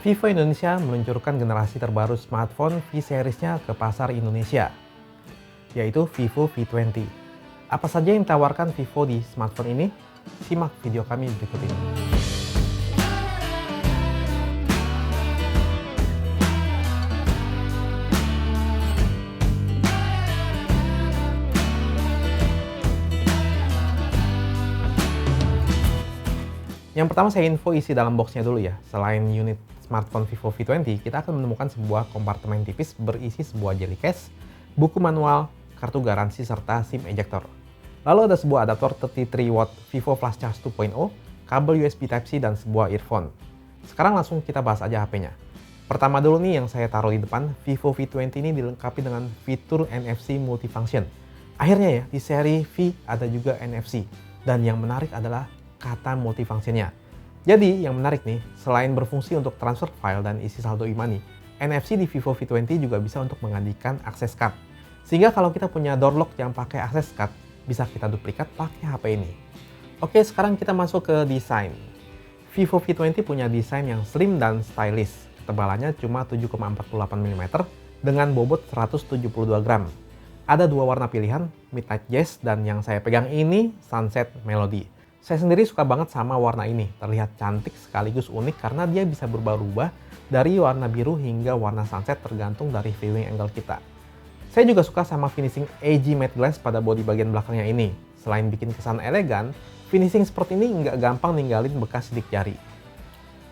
Vivo Indonesia meluncurkan generasi terbaru smartphone V-Series-nya ke pasar Indonesia, yaitu Vivo V20. Apa saja yang ditawarkan Vivo di smartphone ini? Simak video kami berikut ini. Yang pertama saya info isi dalam boxnya dulu ya. Selain unit smartphone Vivo V20, kita akan menemukan sebuah kompartemen tipis berisi sebuah jelly case, buku manual, kartu garansi, serta SIM ejector. Lalu ada sebuah adaptor 33 watt Vivo Flash Charge 2.0, kabel USB Type-C, dan sebuah earphone. Sekarang langsung kita bahas aja HP-nya. Pertama dulu nih yang saya taruh di depan, Vivo V20 ini dilengkapi dengan fitur NFC multifunction. Akhirnya ya, di seri V ada juga NFC. Dan yang menarik adalah kata multifunctionnya. Jadi yang menarik nih, selain berfungsi untuk transfer file dan isi saldo e-money, NFC di Vivo V20 juga bisa untuk mengalihkan akses card. Sehingga kalau kita punya door lock yang pakai akses card, bisa kita duplikat pakai HP ini. Oke, sekarang kita masuk ke desain. Vivo V20 punya desain yang slim dan stylish. Ketebalannya cuma 7,48 mm dengan bobot 172 gram. Ada dua warna pilihan, Midnight Jazz dan yang saya pegang ini Sunset Melody. Saya sendiri suka banget sama warna ini, terlihat cantik sekaligus unik karena dia bisa berubah-ubah dari warna biru hingga warna sunset tergantung dari viewing angle kita. Saya juga suka sama finishing AG matte glass pada bodi bagian belakangnya ini. Selain bikin kesan elegan, finishing seperti ini nggak gampang ninggalin bekas sidik jari.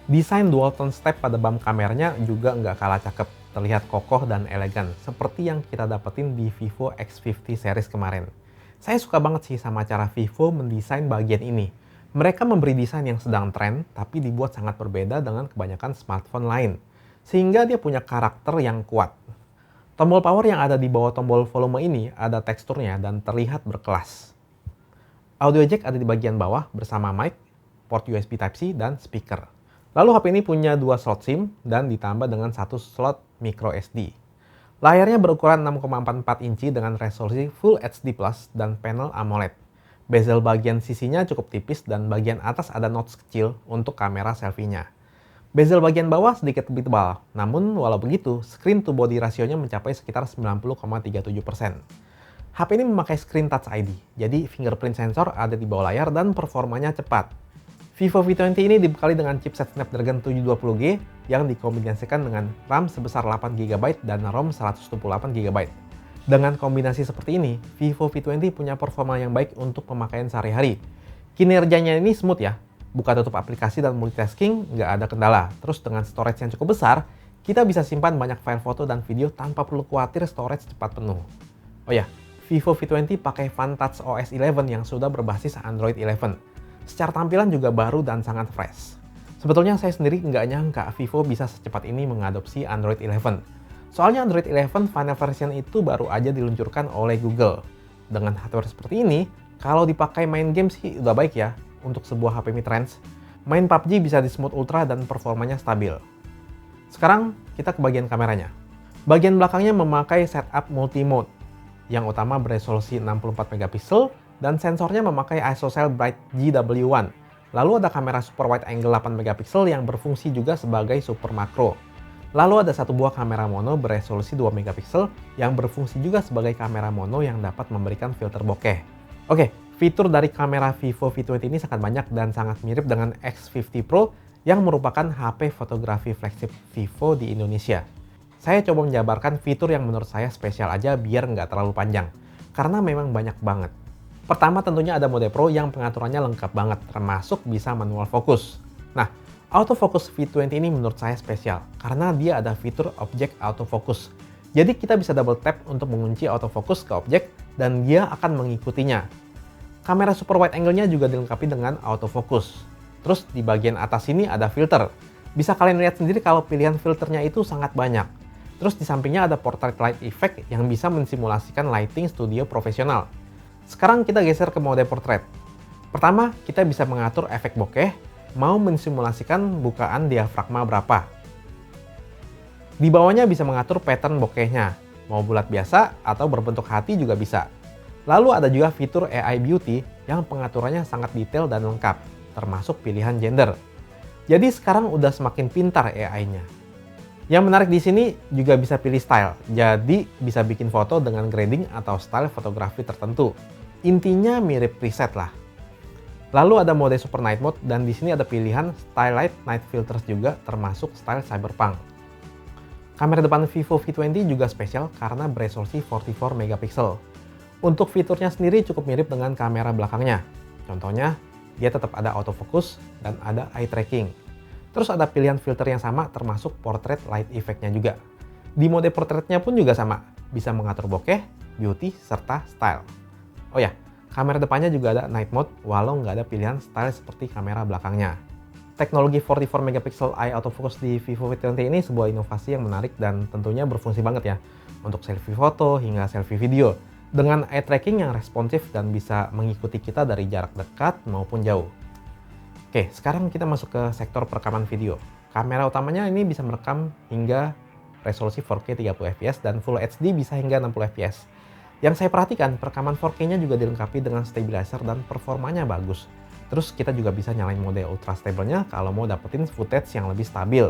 Desain dual tone step pada bump kameranya juga nggak kalah cakep, terlihat kokoh dan elegan, seperti yang kita dapetin di Vivo X50 series kemarin. Saya suka banget sih sama cara Vivo mendesain bagian ini. Mereka memberi desain yang sedang tren, tapi dibuat sangat berbeda dengan kebanyakan smartphone lain. Sehingga dia punya karakter yang kuat. Tombol power yang ada di bawah tombol volume ini ada teksturnya dan terlihat berkelas. Audio jack ada di bagian bawah bersama mic, port USB Type-C, dan speaker. Lalu HP ini punya dua slot SIM dan ditambah dengan satu slot micro SD. Layarnya berukuran 6,44 inci dengan resolusi Full HD Plus dan panel AMOLED. Bezel bagian sisinya cukup tipis dan bagian atas ada notch kecil untuk kamera selfie-nya. Bezel bagian bawah sedikit lebih tebal, namun walau begitu, screen to body rasionya mencapai sekitar 90,37%. HP ini memakai screen touch ID, jadi fingerprint sensor ada di bawah layar dan performanya cepat. Vivo V20 ini dibekali dengan chipset Snapdragon 720G yang dikombinasikan dengan RAM sebesar 8GB dan ROM 128GB. Dengan kombinasi seperti ini, Vivo V20 punya performa yang baik untuk pemakaian sehari-hari. Kinerjanya ini smooth ya, buka tutup aplikasi dan multitasking nggak ada kendala. Terus dengan storage yang cukup besar, kita bisa simpan banyak file foto dan video tanpa perlu khawatir storage cepat penuh. Oh ya, Vivo V20 pakai Vantage OS 11 yang sudah berbasis Android 11. Secara tampilan juga baru dan sangat fresh. Sebetulnya saya sendiri nggak nyangka Vivo bisa secepat ini mengadopsi Android 11. Soalnya Android 11 final version itu baru aja diluncurkan oleh Google. Dengan hardware seperti ini, kalau dipakai main game sih udah baik ya untuk sebuah HP mid-range. Main PUBG bisa di smooth ultra dan performanya stabil. Sekarang kita ke bagian kameranya. Bagian belakangnya memakai setup multi-mode. Yang utama beresolusi 64 MP dan sensornya memakai ISOCELL Bright GW1. Lalu ada kamera super wide angle 8 MP yang berfungsi juga sebagai super makro. Lalu ada satu buah kamera mono beresolusi 2 MP yang berfungsi juga sebagai kamera mono yang dapat memberikan filter bokeh. Oke, fitur dari kamera Vivo V20 ini sangat banyak dan sangat mirip dengan X50 Pro yang merupakan HP fotografi flagship Vivo di Indonesia. Saya coba menjabarkan fitur yang menurut saya spesial aja biar nggak terlalu panjang, karena memang banyak banget. Pertama tentunya ada mode Pro yang pengaturannya lengkap banget, termasuk bisa manual fokus. Nah, autofocus V20 ini menurut saya spesial, karena dia ada fitur objek autofocus. Jadi kita bisa double tap untuk mengunci autofocus ke objek, dan dia akan mengikutinya. Kamera super wide angle-nya juga dilengkapi dengan autofocus. Terus di bagian atas sini ada filter. Bisa kalian lihat sendiri kalau pilihan filternya itu sangat banyak. Terus di sampingnya ada portrait light effect yang bisa mensimulasikan lighting studio profesional. Sekarang kita geser ke mode portrait. Pertama, kita bisa mengatur efek bokeh, mau mensimulasikan bukaan diafragma berapa. Di bawahnya bisa mengatur pattern bokehnya, mau bulat biasa atau berbentuk hati juga bisa. Lalu ada juga fitur AI Beauty yang pengaturannya sangat detail dan lengkap, termasuk pilihan gender. Jadi sekarang udah semakin pintar AI-nya. Yang menarik di sini juga bisa pilih style, jadi bisa bikin foto dengan grading atau style fotografi tertentu. Intinya mirip preset lah. Lalu ada mode Super Night Mode dan di sini ada pilihan Style Light Night Filters juga termasuk style cyberpunk. Kamera depan Vivo V20 juga spesial karena beresolusi 44 megapiksel. Untuk fiturnya sendiri cukup mirip dengan kamera belakangnya. Contohnya, dia tetap ada autofocus dan ada eye tracking. Terus ada pilihan filter yang sama termasuk portrait light effect-nya juga. Di mode portraitnya pun juga sama, bisa mengatur bokeh, beauty, serta style. Oh ya, kamera depannya juga ada night mode walau nggak ada pilihan style seperti kamera belakangnya. Teknologi 44 megapiksel eye autofocus di Vivo V20 ini sebuah inovasi yang menarik dan tentunya berfungsi banget ya untuk selfie foto hingga selfie video dengan eye tracking yang responsif dan bisa mengikuti kita dari jarak dekat maupun jauh. Oke, sekarang kita masuk ke sektor perekaman video. Kamera utamanya ini bisa merekam hingga resolusi 4K 30 fps dan Full HD bisa hingga 60 fps. Yang saya perhatikan, perekaman 4K-nya juga dilengkapi dengan stabilizer dan performanya bagus. Terus kita juga bisa nyalain mode ultra stable-nya kalau mau dapetin footage yang lebih stabil.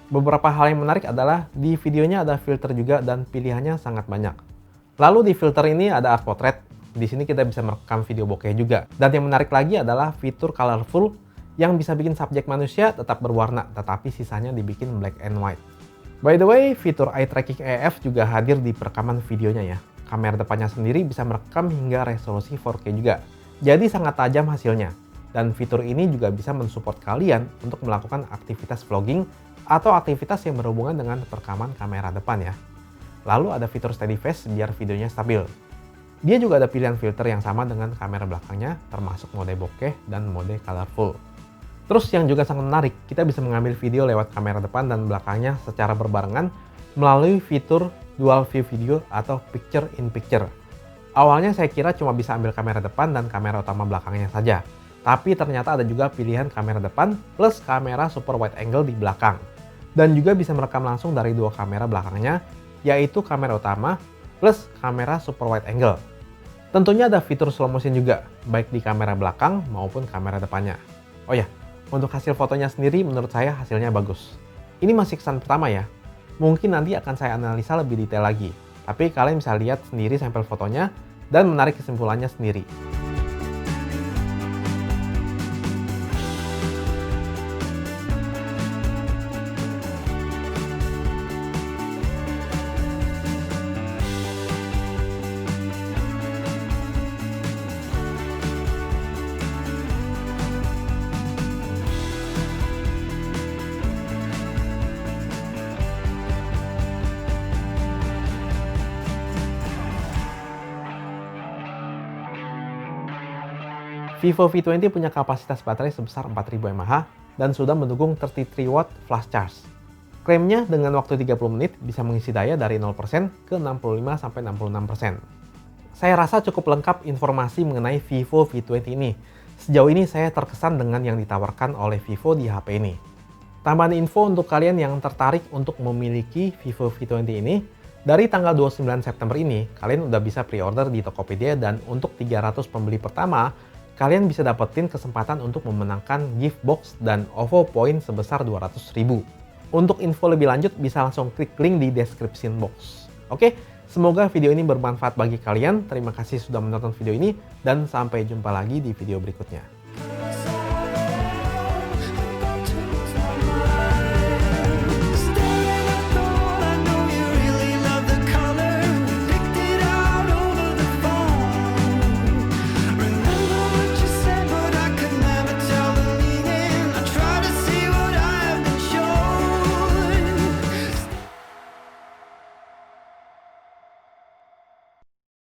Beberapa hal yang menarik adalah di videonya ada filter juga dan pilihannya sangat banyak. Lalu di filter ini ada art portrait. Di sini kita bisa merekam video bokeh juga. Dan yang menarik lagi adalah fitur colorful yang bisa bikin subjek manusia tetap berwarna, tetapi sisanya dibikin black and white. By the way, fitur eye tracking AF juga hadir di perekaman videonya ya. Kamera depannya sendiri bisa merekam hingga resolusi 4K juga. Jadi sangat tajam hasilnya. Dan fitur ini juga bisa mensupport kalian untuk melakukan aktivitas vlogging atau aktivitas yang berhubungan dengan perekaman kamera depan ya. Lalu ada fitur steady face biar videonya stabil. Dia juga ada pilihan filter yang sama dengan kamera belakangnya, termasuk mode bokeh dan mode colorful. Terus yang juga sangat menarik, kita bisa mengambil video lewat kamera depan dan belakangnya secara berbarengan melalui fitur dual view video atau picture in picture. Awalnya saya kira cuma bisa ambil kamera depan dan kamera utama belakangnya saja. Tapi ternyata ada juga pilihan kamera depan plus kamera super wide angle di belakang. Dan juga bisa merekam langsung dari dua kamera belakangnya, yaitu kamera utama plus kamera super wide angle. Tentunya ada fitur slow motion juga, baik di kamera belakang maupun kamera depannya. Oh ya, untuk hasil fotonya sendiri menurut saya hasilnya bagus. Ini masih kesan pertama ya. Mungkin nanti akan saya analisa lebih detail lagi. Tapi kalian bisa lihat sendiri sampel fotonya dan menarik kesimpulannya sendiri. Vivo V20 punya kapasitas baterai sebesar 4000 mAh dan sudah mendukung 33 watt flash charge. Klaimnya dengan waktu 30 menit bisa mengisi daya dari 0% ke 65-66%. Saya rasa cukup lengkap informasi mengenai Vivo V20 ini. Sejauh ini saya terkesan dengan yang ditawarkan oleh Vivo di HP ini. Tambahan info untuk kalian yang tertarik untuk memiliki Vivo V20 ini, dari tanggal 29 September ini, kalian udah bisa pre-order di Tokopedia dan untuk 300 pembeli pertama, kalian bisa dapetin kesempatan untuk memenangkan gift box dan OVO Point sebesar 200.000. Untuk info lebih lanjut bisa langsung klik link di description box. Oke, semoga video ini bermanfaat bagi kalian. Terima kasih sudah menonton video ini dan sampai jumpa lagi di video berikutnya.